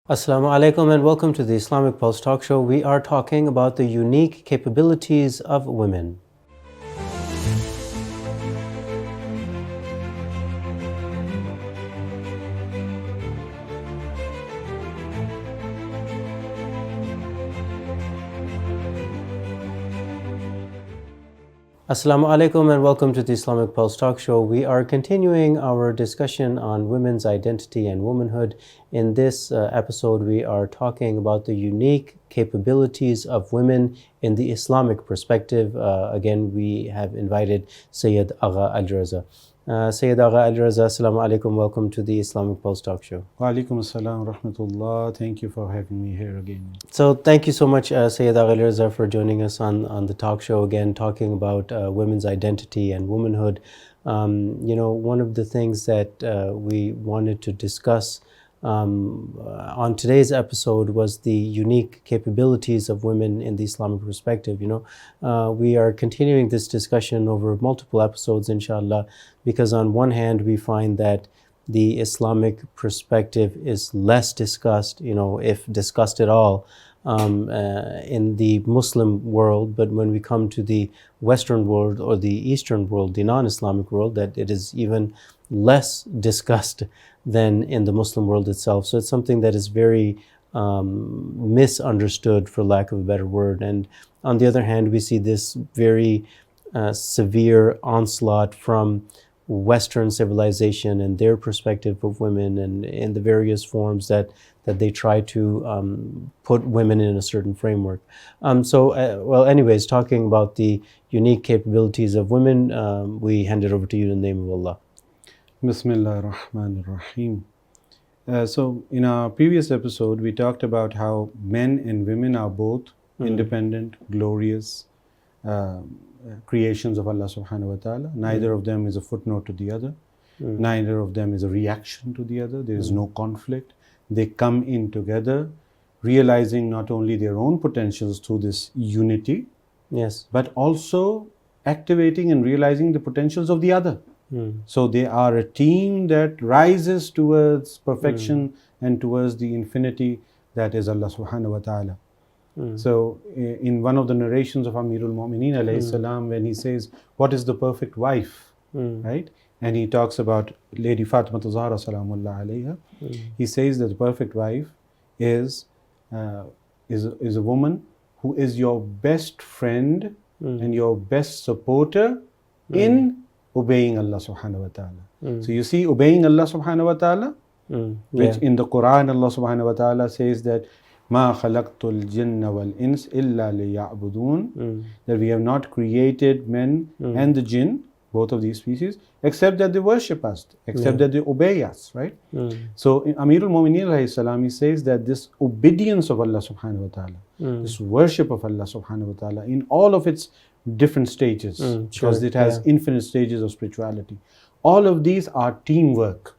Assalamu alaikum and welcome to the Islamic Pulse Talk Show. We are talking about the unique capabilities of women. Assalamu alaikum and welcome to the Islamic Pulse Talk Show. We are continuing our discussion on women's identity and womanhood. In this episode, we are talking about the unique capabilities of women in the Islamic perspective. Again, we have invited Sayyid Agha Ali Raza. Sayyid Agha Ali Raza, assalamu alaikum. Welcome to the Islamic Pulse Talk Show. Wa alaikum assalam rahmatullah. Thank you for having me here again. So thank you so much, Sayyid Agha Ali Raza, for joining us on the talk show again, talking about women's identity and womanhood. One of the things that we wanted to discuss on today's episode was the unique capabilities of women in the Islamic perspective. We are continuing this discussion over multiple episodes, inshallah, because on one hand we find that the Islamic perspective is less discussed, if discussed at all, in the Muslim world, but when we come to the Western world or the Eastern world, the non-Islamic world, that it is even less discussed than in the Muslim world itself. So it's something that is very misunderstood, for lack of a better word. And on the other hand, we see this very severe onslaught from Western civilization and their perspective of women, and in the various forms that they try to put women in a certain framework. Anyways, talking about the unique capabilities of women, we hand it over to you in the name of Allah. Bismillah ar-Rahman ar-Rahim. So in our previous episode, we talked about how men and women are both independent, glorious creations of Allah subhanahu wa ta'ala. Neither of them is a footnote to the other. Neither of them is a reaction to the other. There is no conflict. They come in together, realizing not only their own potentials through this unity, yes, but also activating and realizing the potentials of the other. So they are a team that rises towards perfection and towards the infinity that is Allah subhanahu wa ta'ala. So in one of the narrations of Amirul Mu'mineen alayhi salam, when he says, what is the perfect wife, right? And he talks about Lady Fatima Zahra salamullah alayha. He says that the perfect wife is a woman who is your best friend and your best supporter in obeying Allah subhanahu wa ta'ala. So you see, obeying Allah subhanahu wa ta'ala, which in the Quran Allah subhanahu wa ta'ala says that مَا خَلَقْتُ الْجِنَّ وَالْإِنسِ إِلَّا لِيَعْبُدُونَ, that we have not created men and the jinn, both of these species, except that they worship us, except that they obey us, right? So in Amirul Mu'mineen alayhi salam, he says that this obedience of Allah subhanahu wa ta'ala, this worship of Allah subhanahu wa ta'ala in all of its different stages, because it has infinite stages of spirituality. All of these are teamwork.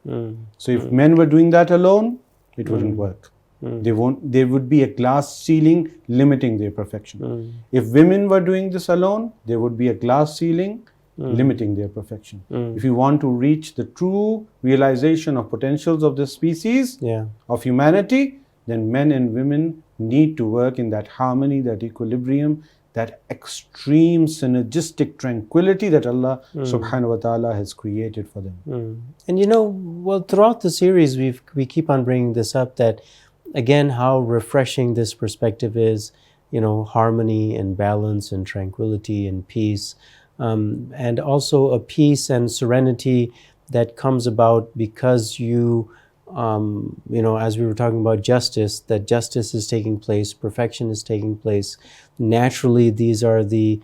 So if men were doing that alone, it wouldn't work. There would be a glass ceiling limiting their perfection. If women were doing this alone, there would be a glass ceiling limiting their perfection. If you want to reach the true realization of potentials of this species, of humanity, then men and women need to work in that harmony, that equilibrium, that extreme synergistic tranquility that Allah subhanahu wa ta'ala has created for them. And throughout the series, we keep on bringing this up, that again, how refreshing this perspective is, harmony and balance and tranquility and peace, and also a peace and serenity that comes about because as we were talking about justice, that justice is taking place, perfection is taking place. Naturally, these are the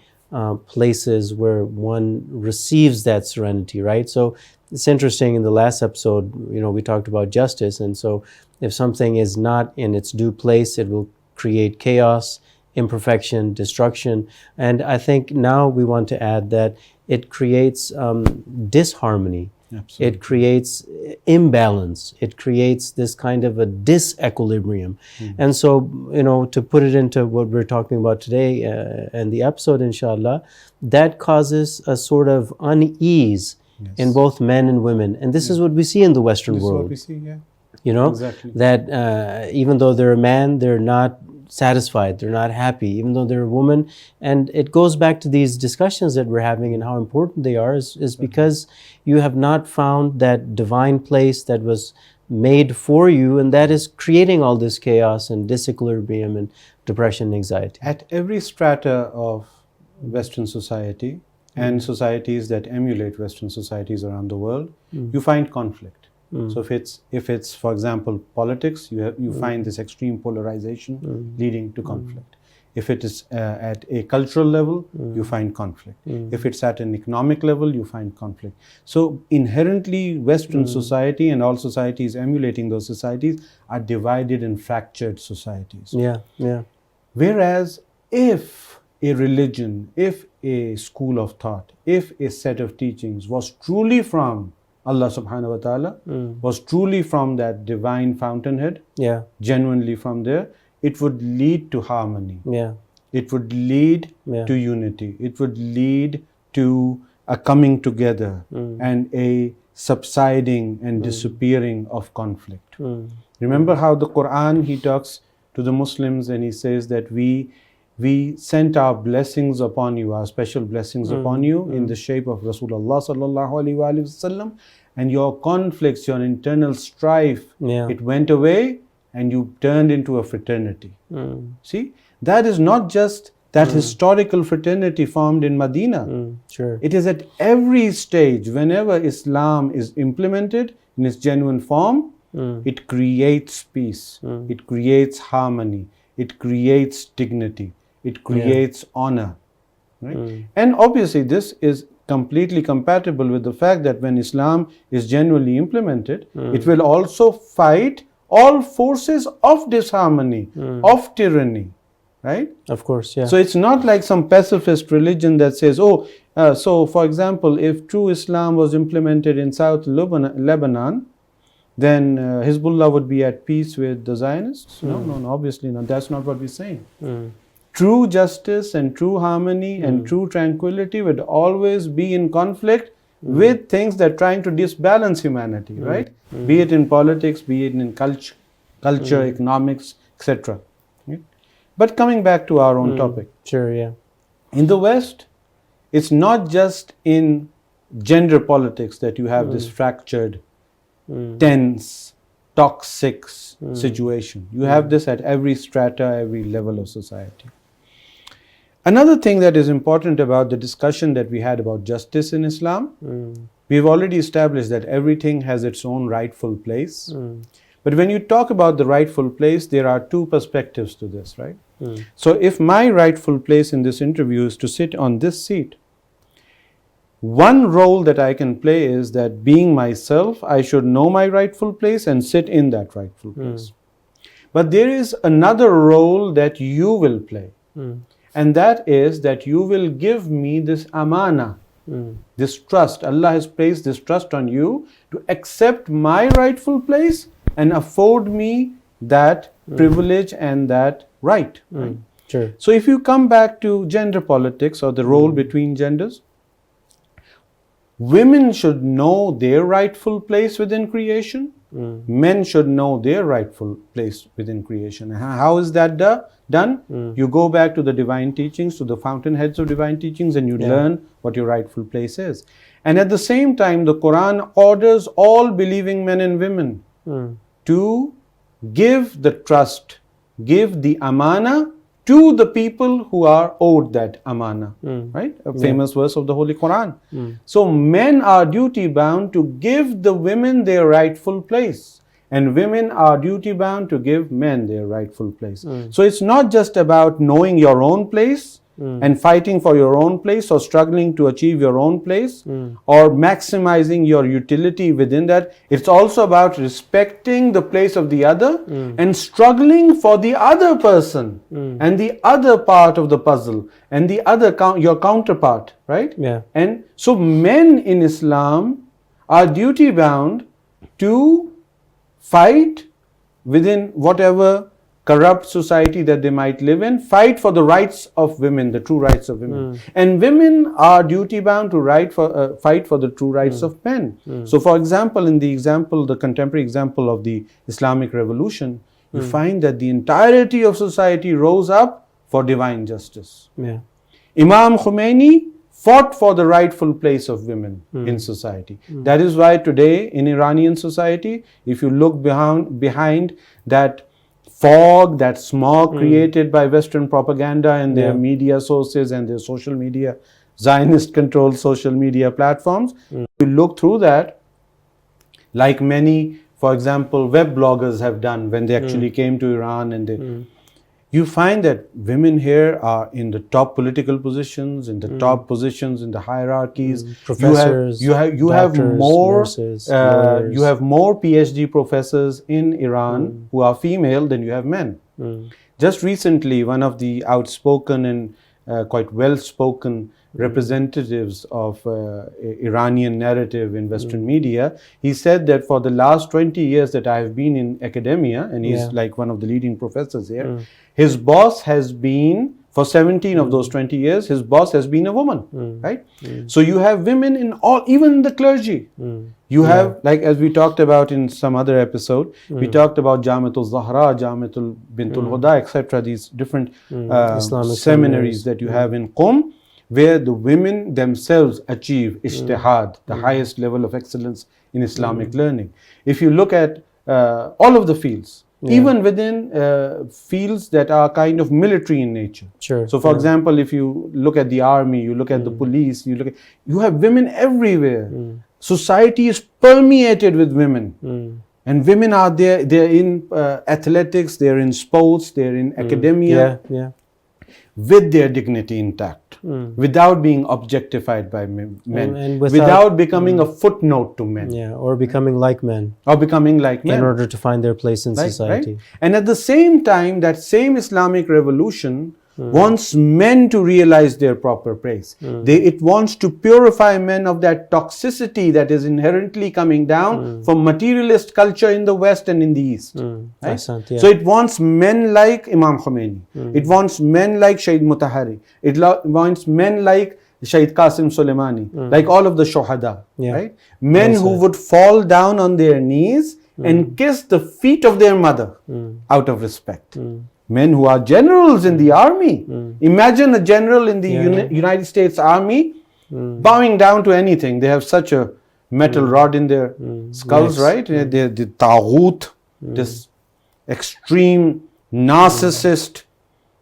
places where one receives that serenity, right? So it's interesting, in the last episode, we talked about justice, and so if something is not in its due place, it will create chaos, imperfection, destruction. And I think now we want to add that it creates disharmony. Absolutely. It creates imbalance. It creates this kind of a disequilibrium. And so, to put it into what we're talking about today and the episode, inshallah, that causes a sort of unease in both men and women. And this is what we see in the Western world. This is what we see, You know, Exactly. that even though they're a man, they're not satisfied, they're not happy, even though they're a woman. And it goes back to these discussions that we're having and how important they are, is because you have not found that divine place that was made for you, and that is creating all this chaos and disequilibrium and depression and anxiety. At every strata of Western society and societies that emulate Western societies around the world, you find conflict. So if it's for example politics, you find this extreme polarization leading to conflict. If it is at a cultural level, you find conflict. If it's at an economic level, you find conflict. So inherently Western society and all societies emulating those societies are divided and fractured societies. Yeah. Whereas if a religion, if a school of thought, if a set of teachings was truly from Allah subhanahu wa ta'ala, was truly from that divine fountainhead, genuinely from there, it would lead to harmony. It would lead to unity. It would lead to a coming together and a subsiding and disappearing of conflict. Remember how the Quran, he talks to the Muslims and he says that we sent our blessings upon you, our special blessings upon you in the shape of Rasulullah sallallahu alaihi wasallam, and your conflicts, your internal strife, it went away and you turned into a fraternity. See, that is not just that historical fraternity formed in Medina. It is at every stage, whenever Islam is implemented in its genuine form, it creates peace, it creates harmony, it creates dignity, it creates honor. Right? And obviously this is completely compatible with the fact that when Islam is genuinely implemented, it will also fight all forces of disharmony, of tyranny. Right? Of course, yeah. So it's not like some pacifist religion that says, so for example, if true Islam was implemented in South Lebanon, then Hezbollah would be at peace with the Zionists? No, obviously not. That's not what we're saying. True justice and true harmony and true tranquility would always be in conflict with things that are trying to disbalance humanity, right? Be it in politics, be it in culture, economics, etc. Right? But coming back to our own topic. Sure, yeah. In the West, it's not just in gender politics that you have this fractured, tense, toxic situation. You have this at every strata, every level of society. Another thing that is important about the discussion that we had about justice in Islam, we've already established that everything has its own rightful place. But when you talk about the rightful place, there are two perspectives to this, right? So if my rightful place in this interview is to sit on this seat, one role that I can play is that being myself, I should know my rightful place and sit in that rightful place. But there is another role that you will play. And that is that you will give me this amana, this trust. Allah has placed this trust on you to accept my rightful place and afford me that privilege and that right. Right? Sure. So if you come back to gender politics or the role between genders, women should know their rightful place within creation. Men should know their rightful place within creation. How is that done? You go back to the divine teachings, to the fountainheads of divine teachings, and you learn what your rightful place is. And at the same time, the Quran orders all believing men and women to give the trust, give the amana to the people who are owed that amana, right? A famous verse of the Holy Quran. So men are duty bound to give the women their rightful place, and women are duty bound to give men their rightful place. So it's not just about knowing your own place and fighting for your own place or struggling to achieve your own place or maximizing your utility within that. It's also about respecting the place of the other and struggling for the other person and the other part of the puzzle and the other your counterpart, right? Yeah. And so men in Islam are duty bound to fight within whatever corrupt society that they might live in, fight for the rights of women, the true rights of women. And women are duty bound to fight for the true rights of men. So for example, in the contemporary example of the Islamic Revolution, you find that the entirety of society rose up for divine justice. Yeah. Imam Khomeini fought for the rightful place of women in society. That is why today in Iranian society, if you look behind that fog, that smog created by Western propaganda and their media sources and their social media, Zionist-controlled social media platforms, you look through that, like many, for example, web bloggers have done when they actually came to Iran, and you find that women here are in the top political positions, in the top positions in the hierarchies. Professors, you have doctors, more nurses, lawyers. you have more PhD professors in Iran who are female than you have men. Just recently, one of the outspoken and quite well-spoken representatives of Iranian narrative in Western media, he said that for the last 20 years that I have been in academia, and he's like one of the leading professors here, his boss has been, for 17 of those 20 years, his boss has been a woman, right? So you have women in all, even in the clergy. You have, like as we talked about in some other episode, we talked about Jamiatul Zahra, Jamiatul Bintul Huda, etc. These different Islamic seminaries that you have in Qom, where the women themselves achieve ijtihad, the highest level of excellence in Islamic learning. If you look at all of the fields, even within fields that are kind of military in nature. Sure. So for example, if you look at the army, you look at the police, you have women everywhere. Society is permeated with women. And women are there, they're in athletics, they're in sports, they're in academia. With their dignity intact, without being objectified by men, and without becoming a footnote to men. Or becoming like men. Or becoming like men. In order to find their place in society. Right? And at the same time, that same Islamic revolution wants men to realize their proper place. It wants to purify men of that toxicity that is inherently coming down from materialist culture in the West and in the East. Right? So it wants men like Imam Khomeini. It wants men like Shaykh Mutahari. It wants men like Shaykh Qasim Soleimani, like all of the Shohada. Right? Men who would fall down on their knees and kiss the feet of their mother out of respect. Men who are generals in the army. Imagine a general in the United States Army bowing down to anything. They have such a metal rod in their skulls, right? They're the taghut, this extreme narcissist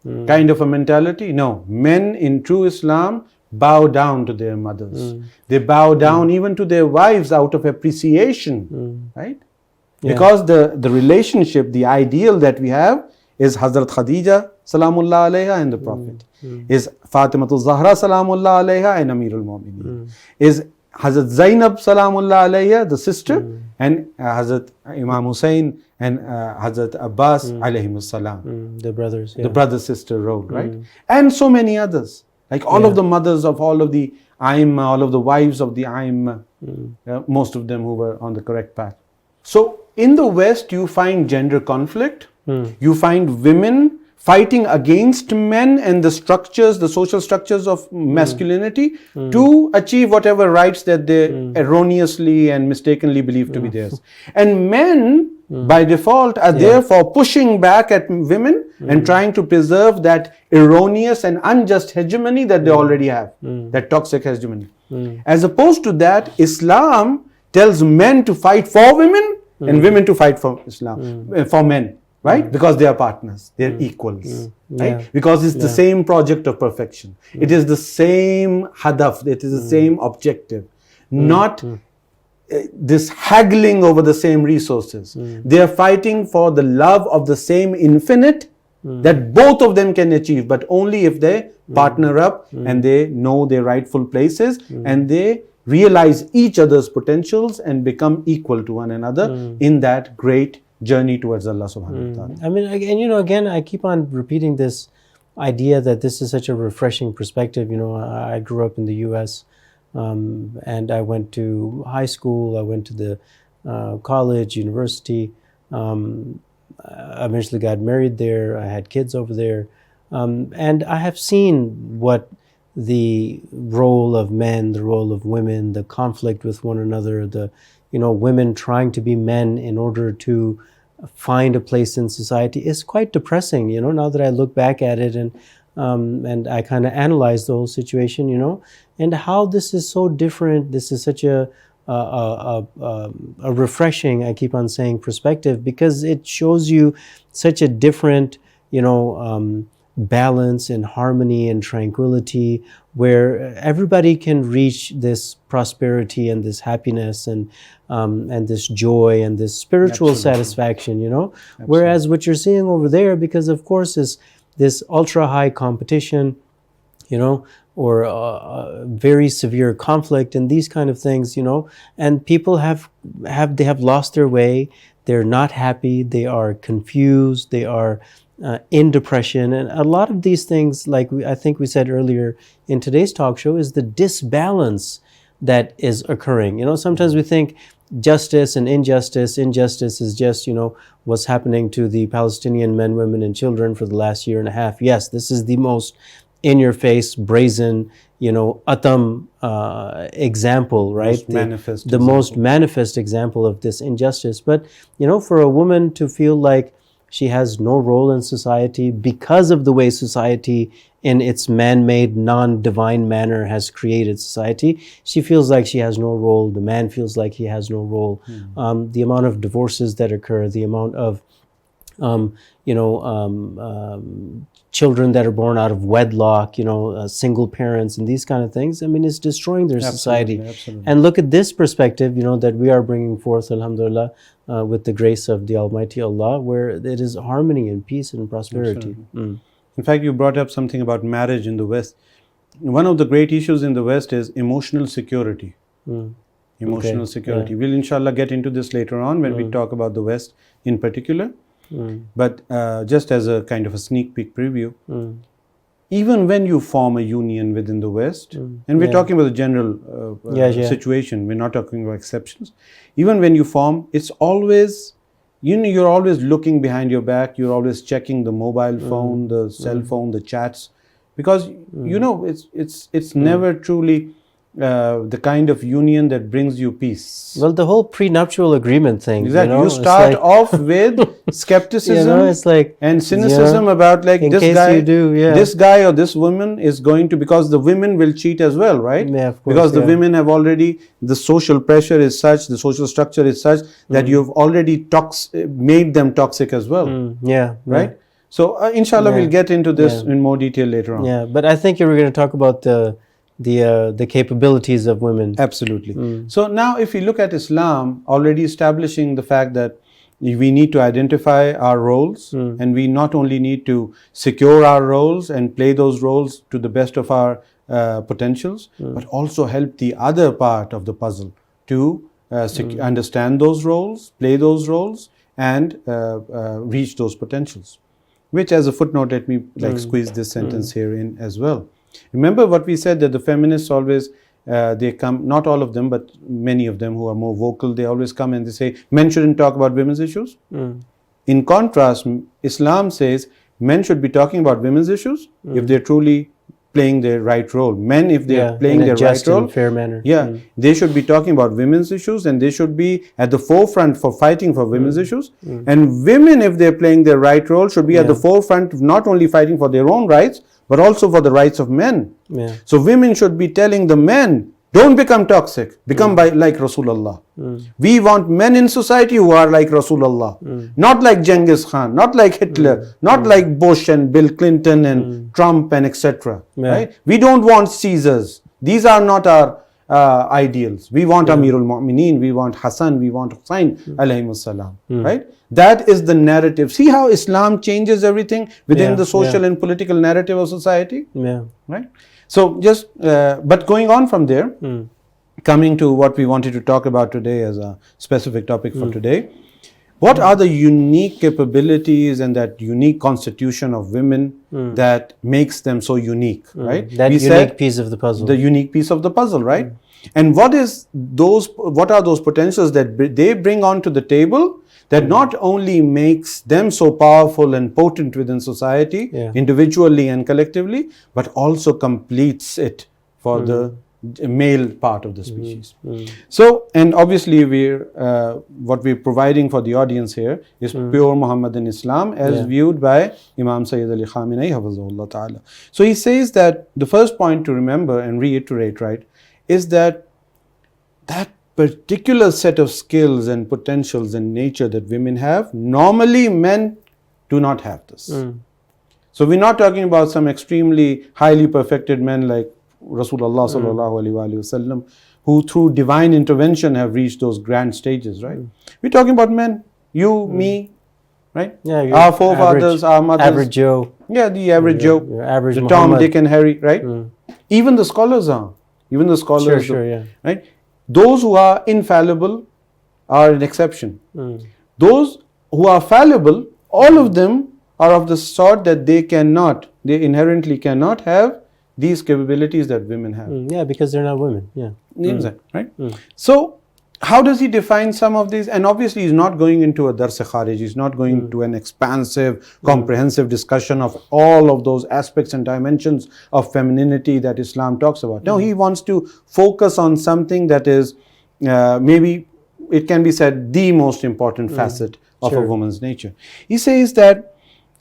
kind of a mentality. No, men in true Islam bow down to their mothers. They bow down even to their wives out of appreciation, right? Because the relationship, the ideal that we have is Hazrat Khadija Salamullah Alaiha and the Prophet, is Fatimatul Zahra Salamullah Alaiha and Amirul Mu'mineen, is Hazrat Zainab Salamullah Alaiha, the sister, and Hazrat Imam Hussein and Hazrat Abbas alayhimus salam, the brothers, the brother-sister role, right? And so many others, like all of the mothers of all of the Aimma, all of the wives of the Aimma, most of them who were on the correct path. So in the West, you find gender conflict. You find women fighting against men and the structures, the social structures of masculinity to achieve whatever rights that they erroneously and mistakenly believe to be theirs. And men, by default, are therefore pushing back at women and trying to preserve that erroneous and unjust hegemony that they already have, that toxic hegemony. As opposed to that, Islam tells men to fight for women and women to fight for Islam, for men. Right? Because they are partners, they are equals, right? Because it's the same project of perfection. It is the same hadaf, it is the same objective, not this haggling over the same resources. They are fighting for the love of the same infinite that both of them can achieve, but only if they partner up and they know their rightful places and they realize each other's potentials and become equal to one another in that great journey towards Allah subhanahu wa ta'ala. I mean, again, I keep on repeating this idea that this is such a refreshing perspective. I grew up in the US and I went to high school, I went to the college, university, I eventually got married there. I had kids over there. And I have seen what the role of men, the role of women, the conflict with one another, the, women trying to be men in order to find a place in society is quite depressing, now that I look back at it and I kind of analyze the whole situation, and how this is so different. This is such a refreshing, I keep on saying, perspective, because it shows you such a different, balance and harmony and tranquility, where everybody can reach this prosperity and this happiness and this joy and this spiritual satisfaction, Whereas what you're seeing over there, because of course is this ultra high competition, or very severe conflict and these kind of things, and people have lost their way. They're not happy. They are confused. They are in depression, and a lot of these things, like I think we said earlier in today's talk show, is the disbalance that is occurring. Sometimes we think justice and injustice. Injustice is just, what's happening to the Palestinian men, women, and children for the last year and a half. Yes, this is the most in-your-face, brazen, atam example, right? The most manifest example of this injustice. But, for a woman to feel like she has no role in society because of the way society in its man-made, non-divine manner has created society, she feels like she has no role. The man feels like he has no role. The amount of divorces that occur, the amount of children that are born out of wedlock, single parents and these kind of things, it's destroying their society. Absolutely. And look at this perspective, that we are bringing forth, alhamdulillah, with the grace of the Almighty Allah, where it is harmony and peace and prosperity. In fact, you brought up something about marriage in the West. One of the great issues in the West is emotional security. Emotional security. We'll inshallah get into this later on when we talk about the West in particular. But just as a kind of a sneak peek preview, even when you form a union within the West, and we're talking about the general situation, we're not talking about exceptions. Even when you form, it's always, you're always looking behind your back, you're always checking the mobile phone, the cell phone, the chats, because it's never truly the kind of union that brings you peace. Well, the whole prenuptial agreement thing. Exactly. You start off with skepticism it's like, and cynicism about like this guy or this woman is going to, because the women will cheat as well, right? Yeah, of course, because the women have already, the social pressure is such, the social structure is such that you've already made them toxic as well. Right? So inshallah we'll get into this in more detail later on. Yeah, but I think you were going to talk about the capabilities of women. Absolutely. So now if we look at Islam already establishing the fact that we need to identify our roles, and we not only need to secure our roles and play those roles to the best of our potentials, but also help the other part of the puzzle to understand those roles, play those roles, and reach those potentials. Which, as a footnote, let me squeeze this sentence here in as well. Remember what we said, that the feminists always, they come, not all of them, but many of them who are more vocal, they always come and they say, men shouldn't talk about women's issues. In contrast, Islam says men should be talking about women's issues if they're truly playing their right role. Men, if they are playing their right role, fair manner. They should be talking about women's issues, and they should be at the forefront for fighting for women's issues. And women, if they're playing their right role, should be at the forefront of not only fighting for their own rights, but also for the rights of men. So women should be telling the men, don't become toxic, become like Rasulullah. We want men in society who are like Rasulullah, not like Genghis Khan, not like Hitler, not like Bush and Bill Clinton and Trump and etc. Right? We don't want Caesars. These are not our ideals. We want Amirul Mu'mineen, we want Hassan, we want Hussain alayhimus salam. Right? That is the narrative. See how Islam changes everything within the social and political narrative of society? Right? So just, but going on from there, coming to what we wanted to talk about today as a specific topic for today, what are the unique capabilities and that unique constitution of women that makes them so unique, right? That unique piece of the puzzle. The unique piece of the puzzle, right? And what are those potentials that they bring onto the table that not only makes them so powerful and potent within society, individually and collectively, but also completes it for the male part of the species. So, and obviously what we're providing for the audience here is pure Muhammadan Islam as viewed by Imam Sayyid Ali Khamenei Hafizahullah Ta'ala. So he says that the first point to remember and reiterate, right, is that particular set of skills and potentials and nature that women have, normally men do not have this. So we're not talking about some extremely highly perfected men like Rasulullah sallallahu alaihi wasallam, who through divine intervention have reached those grand stages, right? We're talking about men, you, me, right? Yeah, our forefathers, our mothers. Average Joe. Yeah, the average Joe. Your average the Muhammad. Tom, Dick and Harry, right? Even the scholars are. Even the scholars, Sure, right? Those who are infallible are an exception. Those who are fallible, all of them are of the sort that they inherently cannot have these capabilities that women have. Yeah, because they're not women. Yeah. Exactly, right? So, how does he define some of these? And obviously, he's not going into a dars-e-kharij, he's not going into an expansive, comprehensive discussion of all of those aspects and dimensions of femininity that Islam talks about. No, he wants to focus on something that is maybe, it can be said, the most important facet of a woman's nature. He says that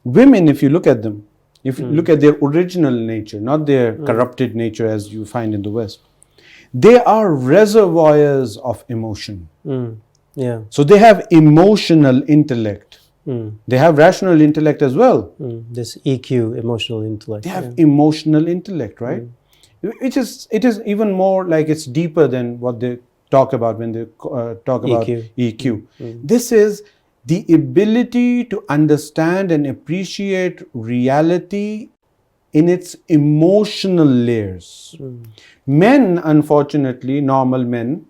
women, if you look at them, if you look at their original nature, not their corrupted nature as you find in the West, they are reservoirs of emotion. Yeah. So they have emotional intellect. They have rational intellect as well. This EQ, emotional intellect. They have emotional intellect, right? It is even more like it's deeper than what they talk about when they talk about EQ. This is the ability to understand and appreciate reality in its emotional layers. Men, unfortunately, normal men,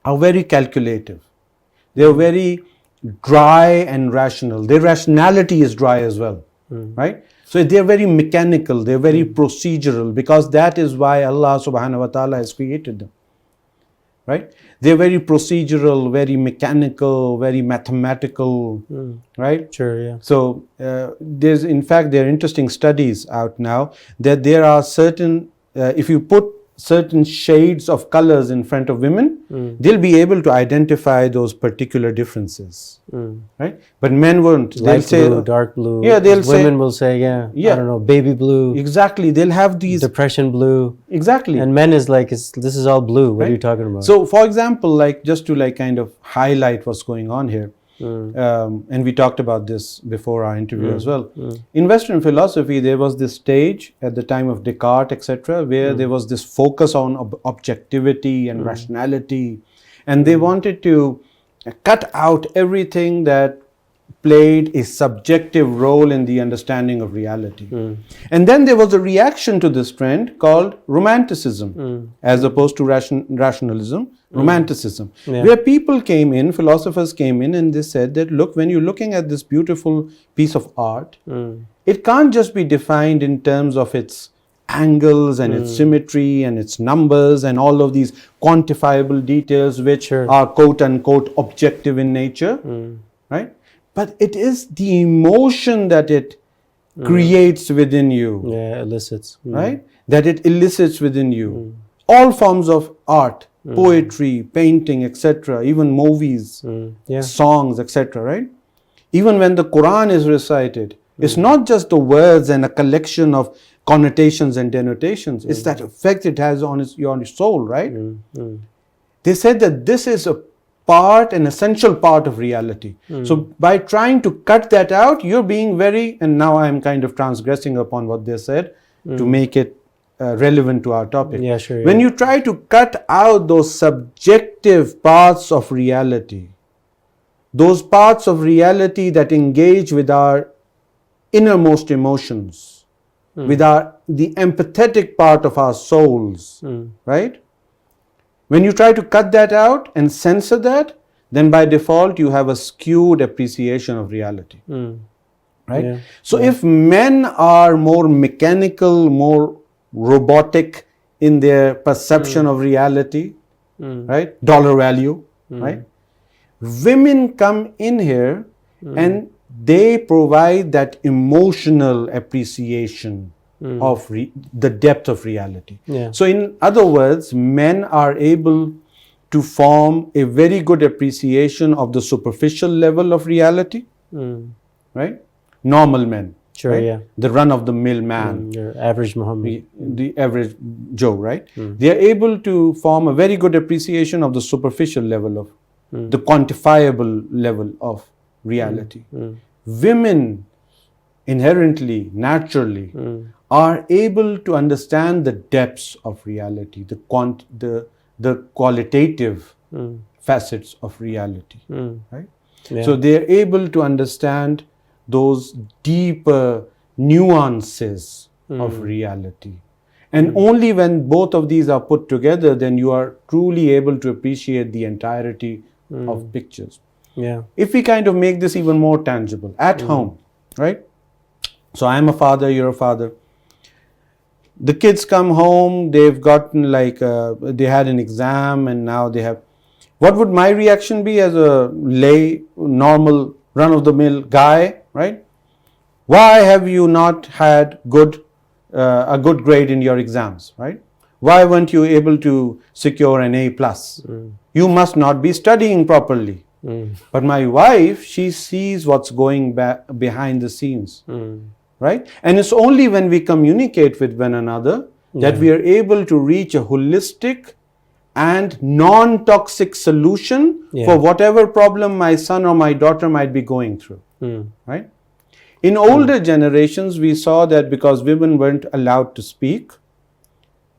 are very calculative. They're very dry and rational. Their rationality is dry as well, right? So they're very mechanical, they're very procedural, because that is why Allah subhanahu wa ta'ala has created them, right? They're very procedural, very mechanical, very mathematical, right? Sure, yeah. So in fact, there are interesting studies out now that there are certain, if you put certain shades of colors in front of women, they'll be able to identify those particular differences, right? But men won't. They'll Light say blue, dark blue. Yeah, they'll say women will say, I don't know, baby blue. Exactly. They'll have these depression blue. Exactly. And men is like, this is all blue. What are you talking about? So, for example, like just to kind of highlight what's going on here, and we talked about this before our interview as well. In Western philosophy, there was this stage at the time of Descartes, etc., where there was this focus on objectivity and rationality, and they wanted to cut out everything that played a subjective role in the understanding of reality. And then there was a reaction to this trend called romanticism, as opposed to rationalism, romanticism, where people came in, philosophers came in, and they said that, look, when you're looking at this beautiful piece of art, it can't just be defined in terms of its angles and its symmetry and its numbers and all of these quantifiable details which are quote unquote objective in nature, right? But it is the emotion that it creates within you. Yeah, elicits. Right? That it elicits within you. All forms of art, poetry, painting, etc., even movies, songs, etc., right? Even when the Quran is recited, it's not just the words and a collection of connotations and denotations. It's that effect it has on your soul, right? They said that this is an essential part of reality. So by trying to cut that out, you're being very, and now I'm kind of transgressing upon what they said to make it relevant to our topic. Yeah, sure. When you try to cut out those subjective parts of reality, those parts of reality that engage with our innermost emotions, with the empathetic part of our souls, right? When you try to cut that out and censor that, then by default you have a skewed appreciation of reality, right? So if men are more mechanical, more robotic in their perception of reality, right? Dollar value, right? Women come in here and they provide that emotional appreciation of the depth of reality. Yeah. So in other words, men are able to form a very good appreciation of the superficial level of reality, right? Normal men. Sure, right? yeah. The run-of-the-mill man. Your average Muhammad. The average Joe, right? They are able to form a very good appreciation of the superficial level of, the quantifiable level of reality. Women inherently, naturally, are able to understand the depths of reality, the qualitative facets of reality, right? Yeah. So they are able to understand those deeper nuances of reality. And only when both of these are put together, then you are truly able to appreciate the entirety of pictures. Yeah. If we kind of make this even more tangible, at home, right? So I'm a father, you're a father. The kids come home, they've gotten like, they had an exam and now they have, what would my reaction be as a lay, normal, run-of-the-mill guy, right? Why have you not had a good grade in your exams, right? Why weren't you able to secure an A+? You must not be studying properly. But my wife, she sees what's going behind the scenes, right? And it's only when we communicate with one another that we are able to reach a holistic and non-toxic solution for whatever problem my son or my daughter might be going through, right? In older generations, we saw that because women weren't allowed to speak,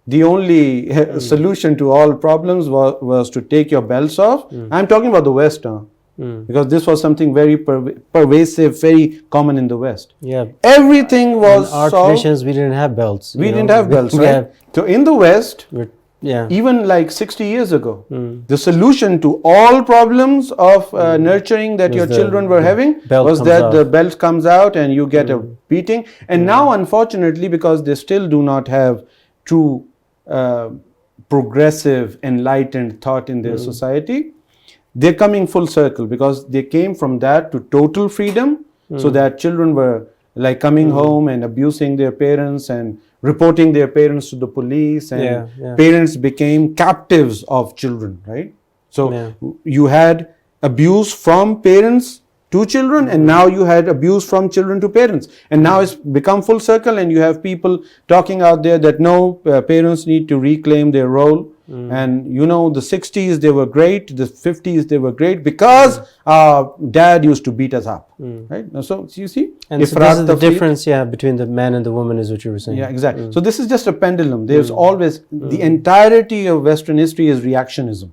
the only solution to all problems was to take your belts off. I'm talking about the West now, because this was something very pervasive, very common in the West. Yeah. Everything was In our solved. traditions, we didn't have belts. We didn't have belts, right? So in the West, even like 60 years ago, the solution to all problems of nurturing that your children were having was that the belt comes out and you get a beating. And now, unfortunately, because they still do not have true progressive, enlightened thought in their society, they're coming full circle because they came from that to total freedom. So that children were like coming home and abusing their parents and reporting their parents to the police, and parents became captives of children, right? So you had abuse from parents to children, and now you had abuse from children to parents, and now it's become full circle, and you have people talking out there that no, parents need to reclaim their role. And you know, the 60s they were great, the 50s they were great because our dad used to beat us up, right? So you see, and so this is the difference, between the man and the woman, is what you were saying. Yeah, exactly. So this is just a pendulum. There's always the entirety of Western history is reactionism.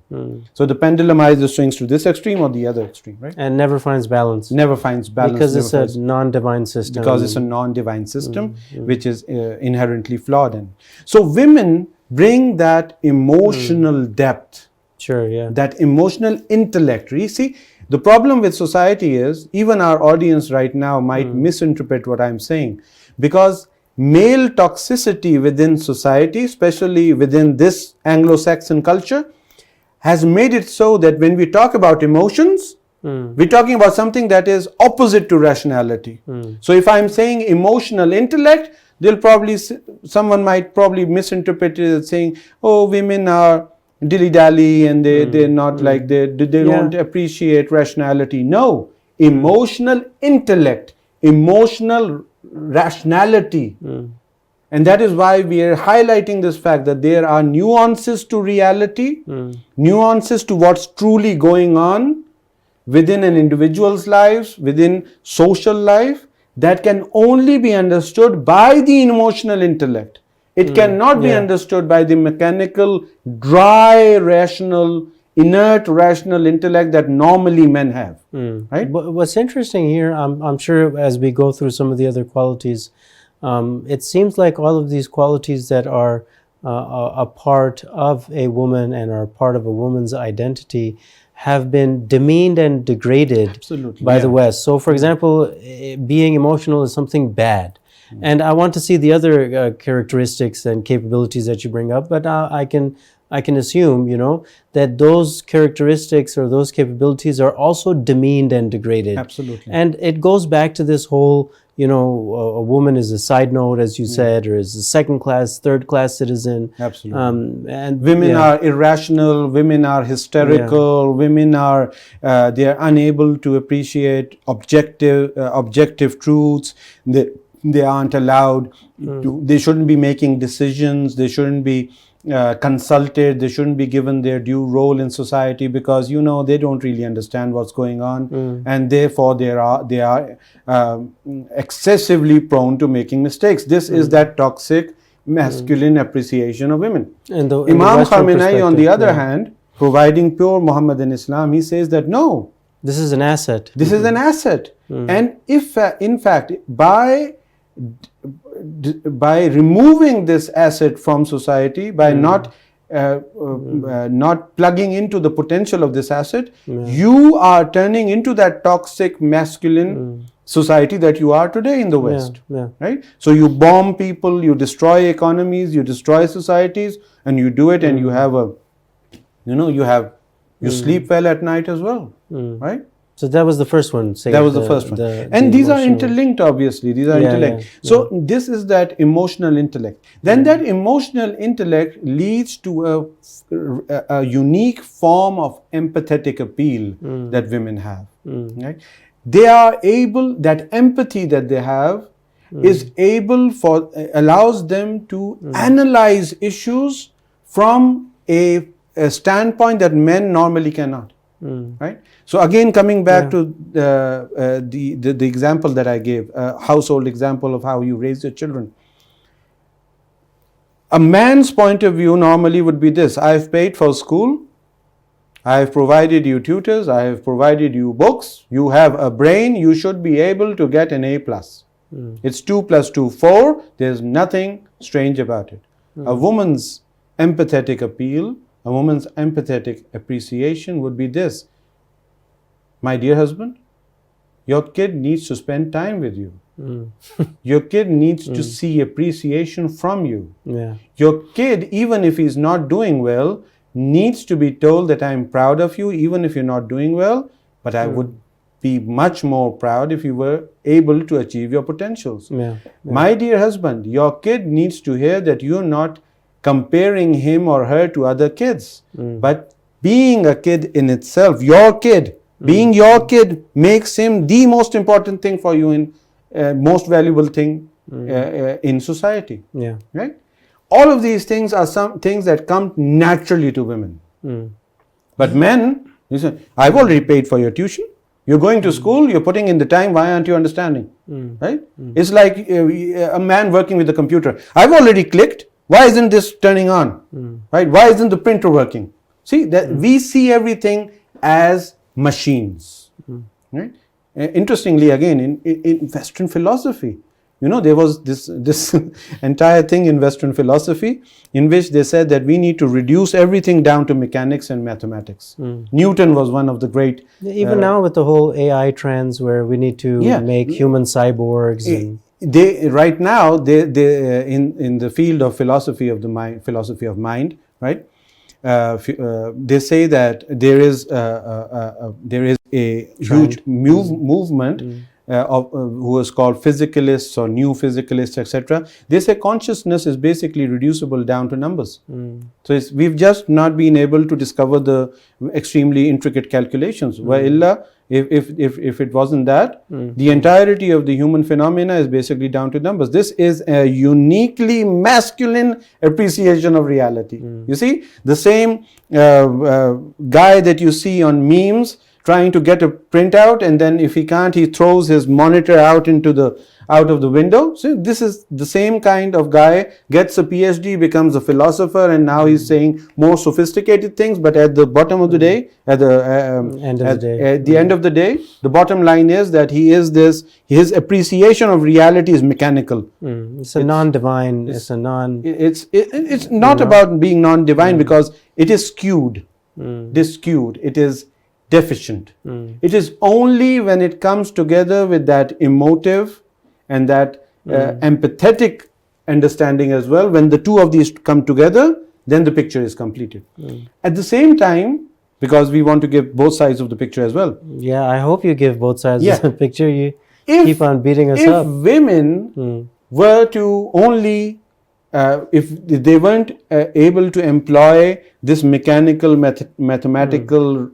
So the pendulum either swings to this extreme or the other extreme, right? And never finds balance. Never finds balance because it's a non-divine system. Because it's a non-divine system, which is inherently flawed. And so women bring that emotional depth, that emotional intellect. You see, the problem with society is, even our audience right now might misinterpret what I'm saying, because male toxicity within society, especially within this Anglo-Saxon culture, has made it so that when we talk about emotions, we're talking about something that is opposite to rationality. So if I'm saying emotional intellect, someone might probably misinterpret it as saying, oh, women are dilly-dally and they're not like, they don't appreciate rationality. No, emotional intellect, emotional rationality. And that is why we are highlighting this fact that there are nuances to reality, nuances to what's truly going on within an individual's life, within social life, that can only be understood by the emotional intellect. It cannot be understood by the mechanical, dry, rational, inert, rational intellect that normally men have. Right? But what's interesting here, I'm sure as we go through some of the other qualities, it seems like all of these qualities that are a part of a woman and are part of a woman's identity have been demeaned and degraded by the West. So for example, being emotional is something bad. And I want to see the other characteristics and capabilities that you bring up, but I can assume, that those characteristics or those capabilities are also demeaned and degraded. Absolutely. And it goes back to this whole, a woman is a side note, as you said, or is a second class, third class citizen. Absolutely. And women are irrational, women are hysterical, women are, they are unable to appreciate objective truths. They aren't allowed to, they shouldn't be making decisions, they shouldn't be consulted, they shouldn't be given their due role in society, because they don't really understand what's going on, and therefore they are excessively prone to making mistakes. This is that toxic masculine appreciation of women. And Imam Khamenei, on the other hand, providing pure Muhammadan Islam, he says that no, this is an asset. This is an asset. And if in fact by removing this asset from society, by not plugging into the potential of this asset, you are turning into that toxic masculine society that you are today in the West. Right? So you bomb people, you destroy economies, you destroy societies, and you do it, and you have you sleep well at night as well. Right? So that was the first one. That was the first one. And these are interlinked, obviously. These are intellect. So this is that emotional intellect. Then that emotional intellect leads to a unique form of empathetic appeal that women have. Right? They are able, that empathy that they have is able allows them to analyze issues from a standpoint that men normally cannot. Right? So again, coming back to the example that I gave, household example of how you raise your children. A man's point of view normally would be this: I have paid for school, I have provided you tutors, I have provided you books, you have a brain, you should be able to get an A+. It's 2 + 2, 4. There's nothing strange about it. A woman's empathetic appeal, a woman's empathetic appreciation would be this: my dear husband, your kid needs to spend time with you. Your kid needs to see appreciation from you. Your kid, even if he's not doing well, needs to be told that I'm proud of you, even if you're not doing well, but I would be much more proud if you were able to achieve your potentials. My dear husband, your kid needs to hear that you're not comparing him or her to other kids, but being a kid in itself, your kid, being your kid makes him the most important thing for you, in most valuable thing in society. Right? All of these things are some things that come naturally to women. But men, you say, I've already paid for your tuition, you're going to school, you're putting in the time, why aren't you understanding? Right? It's like a man working with a computer. I've already clicked, why isn't this turning on? Right? Why isn't the printer working? See, that we see everything as machines. Right? Interestingly, again, in Western philosophy, there was this entire thing in Western philosophy in which they said that we need to reduce everything down to mechanics and mathematics. Newton was one of the great. Even now with the whole AI trends where we need to make human cyborgs. Right now, in the field of philosophy of mind, right? They say that there is a huge movement who is called physicalists or new physicalists, etc. They say consciousness is basically reducible down to numbers. So we've just not been able to discover the extremely intricate calculations. If it wasn't that, the entirety of the human phenomena is basically down to numbers. This is a uniquely masculine appreciation of reality. You see, the same guy that you see on memes trying to get a printout, and then if he can't, he throws his monitor out of the window. So this is the same kind of guy, gets a PhD, becomes a philosopher, and now he's saying more sophisticated things. But at the bottom of the day, at the end of the day, the bottom line is that his appreciation of reality is mechanical. It's a non-divine. It's not about being non-divine, because it is skewed. It is deficient. It is only when it comes together with that emotive and that empathetic understanding as well. When the two of these come together, then the picture is completed. At the same time, because we want to give both sides of the picture as well. Yeah, I hope you give both sides Yeah. of the picture. You If- keep on beating us If up. women were to only, if they weren't able to employ this mechanical, mathematical,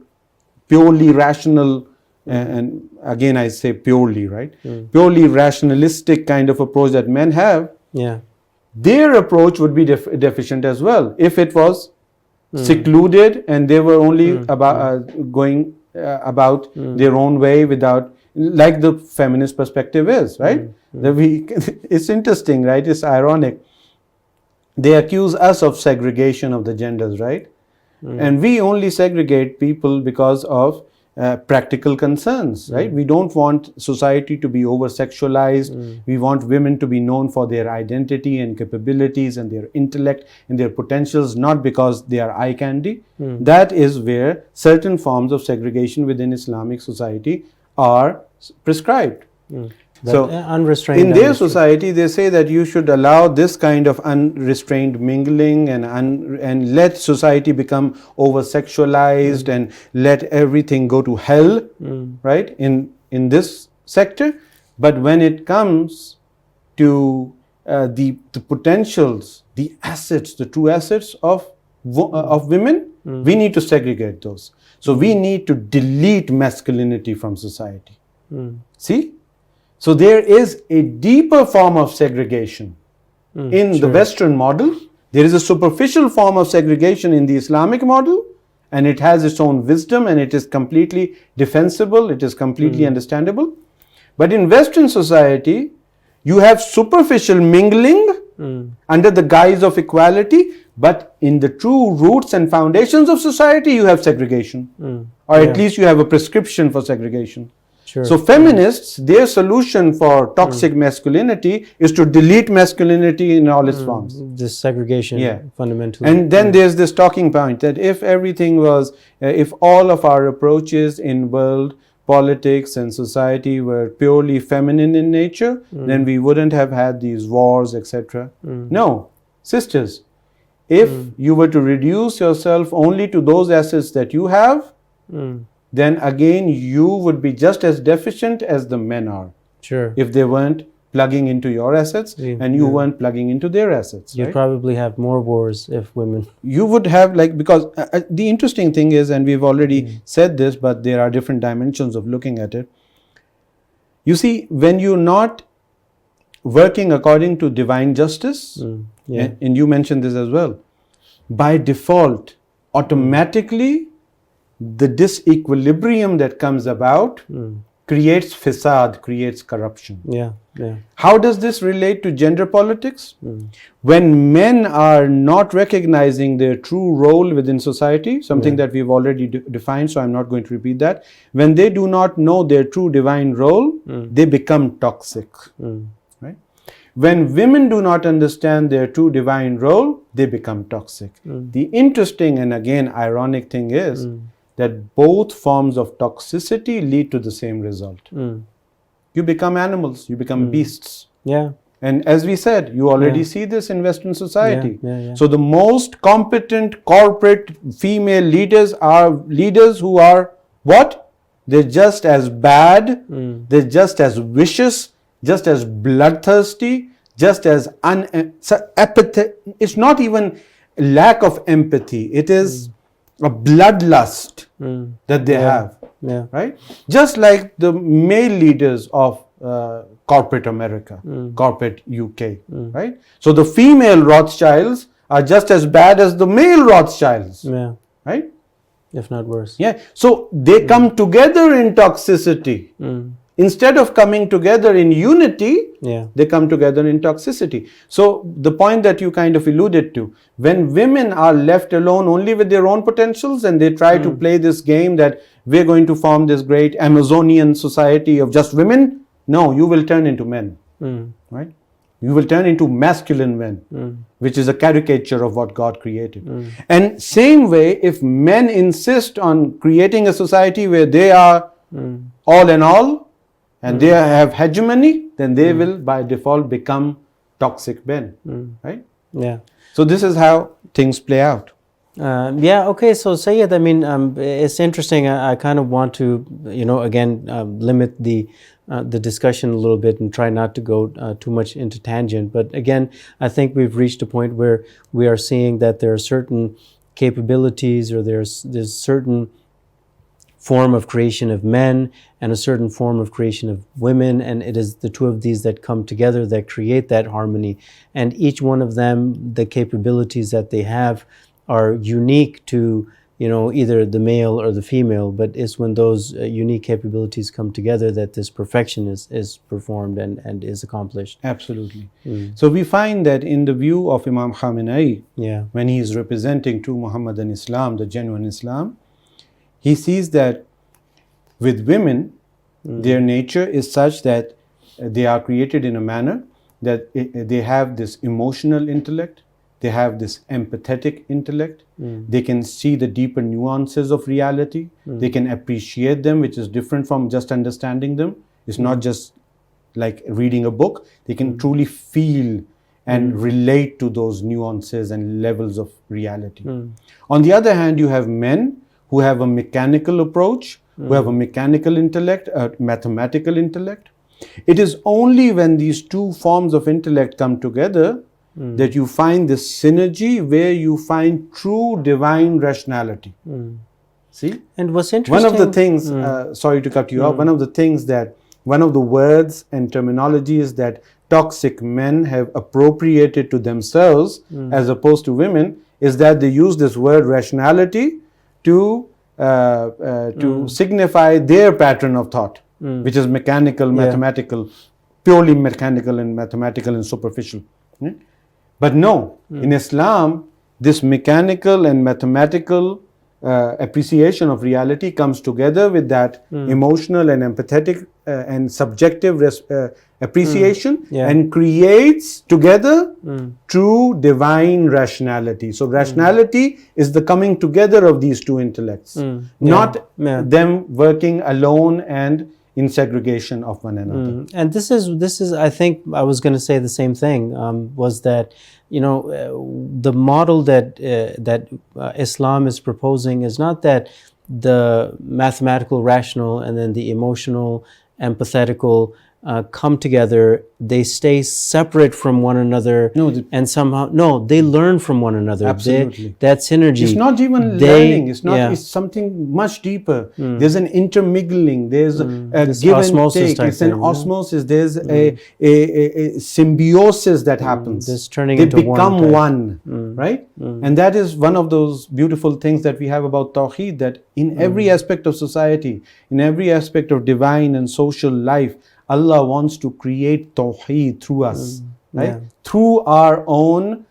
purely rational, and again I say purely, right? Purely rationalistic kind of approach that men have, Yeah. their approach would be deficient as well. If it was secluded and they were only going about their own way without, like the feminist perspective is, right? It's interesting, right? It's ironic. They accuse us of segregation of the genders, right? And we only segregate people because of practical concerns, right? We don't want society to be over sexualized. We want women to be known for their identity and capabilities and their intellect and their potentials, not because they are eye candy. That is where certain forms of segregation within Islamic society are prescribed. So unrestrained. in their society, they say that you should allow this kind of unrestrained mingling and let society become over sexualized and let everything go to hell, right? In this sector, but when it comes to the potentials, the assets, the true assets of women, we need to segregate those. So we need to delete masculinity from society. See? So there is a deeper form of segregation in the Western model. There is a superficial form of segregation in the Islamic model, and it has its own wisdom, and it is completely defensible, it is completely understandable. But in Western society, you have superficial mingling under the guise of equality, but in the true roots and foundations of society, you have segregation, or at least you have a prescription for segregation. Sure. So feminists, their solution for toxic masculinity is to delete masculinity in all its forms. This segregation, fundamentally. And then there's this talking point that if everything was, if all of our approaches in world politics and society were purely feminine in nature, then we wouldn't have had these wars, etc. No, sisters, if you were to reduce yourself only to those assets that you have, then again you would be just as deficient as the men are. Sure. If they weren't plugging into your assets and you weren't plugging into their assets. You'd probably have more wars if women. You would have, like, because the interesting thing is, and we've already said this, but there are different dimensions of looking at it. You see, when you're not working according to divine justice, and you mentioned this as well, by default, automatically, the disequilibrium that comes about creates fasad, creates corruption. How does this relate to gender politics? When men are not recognizing their true role within society, something that we've already defined, so I'm not going to repeat that. When they do not know their true divine role, they become toxic. Right? When women do not understand their true divine role, they become toxic. The interesting and again ironic thing is that both forms of toxicity lead to the same result. You become animals, you become beasts. And as we said, you already see this in Western society. So the most competent corporate female leaders are leaders who are what? They're just as bad, they're just as vicious, just as bloodthirsty, just as apathetic. It's not even lack of empathy, it is a bloodlust that they have, right? Just like the male leaders of corporate America, corporate UK, right? So the female Rothschilds are just as bad as the male Rothschilds, right? If not worse. So they come together in toxicity. Instead of coming together in unity, they come together in toxicity. So the point that you kind of alluded to, when women are left alone only with their own potentials and they try to play this game that we're going to form this great Amazonian society of just women, no, you will turn into men, right? You will turn into masculine men, which is a caricature of what God created. And same way, if men insist on creating a society where they are all in all, and they have hegemony, then they will by default become toxic men, right? Yeah. So this is how things play out. Yeah, okay, so Sayyid, I mean, it's interesting. I kind of want to, again, limit the discussion a little bit and try not to go too much into tangent. But again, I think we've reached a point where we are seeing that there are certain capabilities, or there's certain form of creation of men and a certain form of creation of women, and it is the two of these that come together that create that harmony. And each one of them, the capabilities that they have are unique to either the male or the female, but it's when those unique capabilities come together that this perfection is performed and is accomplished. Absolutely. So we find that in the view of Imam Khamenei, when he is representing true Muhammadan Islam, the genuine Islam, he sees that with women, their nature is such that they are created in a manner that they have this emotional intellect, they have this empathetic intellect, they can see the deeper nuances of reality, they can appreciate them, which is different from just understanding them. It's not just like reading a book, they can truly feel and relate to those nuances and levels of reality. On the other hand, you have men who have a mechanical approach, who have a mechanical intellect, a mathematical intellect. It is only when these two forms of intellect come together that you find this synergy where you find true divine rationality. See? And what's interesting... One of the things, sorry to cut you off, one of the words and terminologies that toxic men have appropriated to themselves as opposed to women is that they use this word rationality to signify their pattern of thought, which is mechanical, mathematical, purely mechanical and mathematical and superficial. But no, in Islam, this mechanical and mathematical appreciation of reality comes together with that emotional and empathetic and subjective appreciation and creates together true divine rationality. So rationality is the coming together of these two intellects, not them working alone and in segregation of one another. And this is I think I was going to say the same thing, was that the model that Islam is proposing is not that the mathematical rational and then the emotional empathetical come together, they stay separate from one another, and somehow they learn from one another. Absolutely. That synergy. It's not even learning. It's not. It's something much deeper. There's an intermingling. There's a give and take. It's an osmosis. There's a symbiosis that happens. This turning they into become one, right? And that is one of those beautiful things that we have about Tawheed, that in every aspect of society, in every aspect of divine and social life, Allah wants to create Tawheed through us, right? Through our own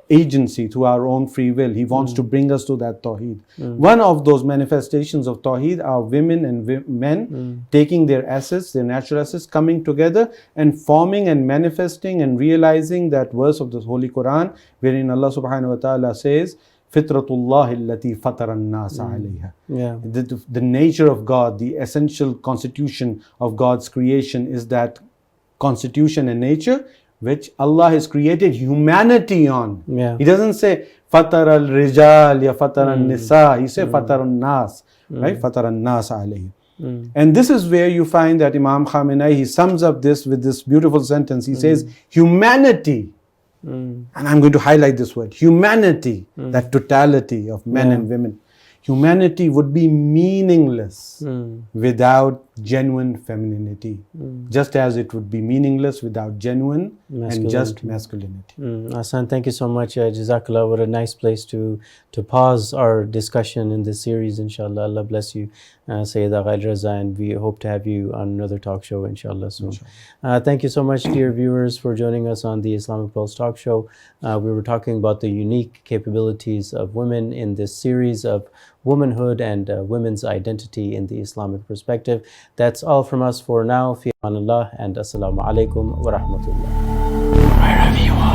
agency, through our own free will. He wants to bring us to that Tawheed. One of those manifestations of Tawheed are women and men taking their assets, their natural assets, coming together and forming and manifesting and realizing that verse of the Holy Quran wherein Allah subhanahu wa ta'ala says, Fitratullah allati fatara an-nasa alayha. The nature of God, the essential constitution of God's creation is that constitution and nature which Allah has created humanity on. He doesn't say fatara al-rijal ya fatara an-nisa. He says fatara an-nas, right? Fatara an-nasa alayha. And this is where you find that Imam Khamenei, he sums up this with this beautiful sentence. He says, humanity, and I'm going to highlight this word, humanity, that totality of men and women. Humanity would be meaningless without genuine femininity, just as it would be meaningless without genuine and just masculinity. Ahsan, thank you so much. Jazakallah. What a nice place to pause our discussion in this series, inshallah. Allah bless you, Sayyid Agha Ali Raza, and we hope to have you on another talk show, inshallah, soon. Thank you so much, dear viewers, for joining us on the Islamic Pulse talk show. We were talking about the unique capabilities of women in this series of womanhood and women's identity in the Islamic perspective. That's all from us for now. Fi amanillah, and assalamu alaikum wa rahmatullah. Wherever you are.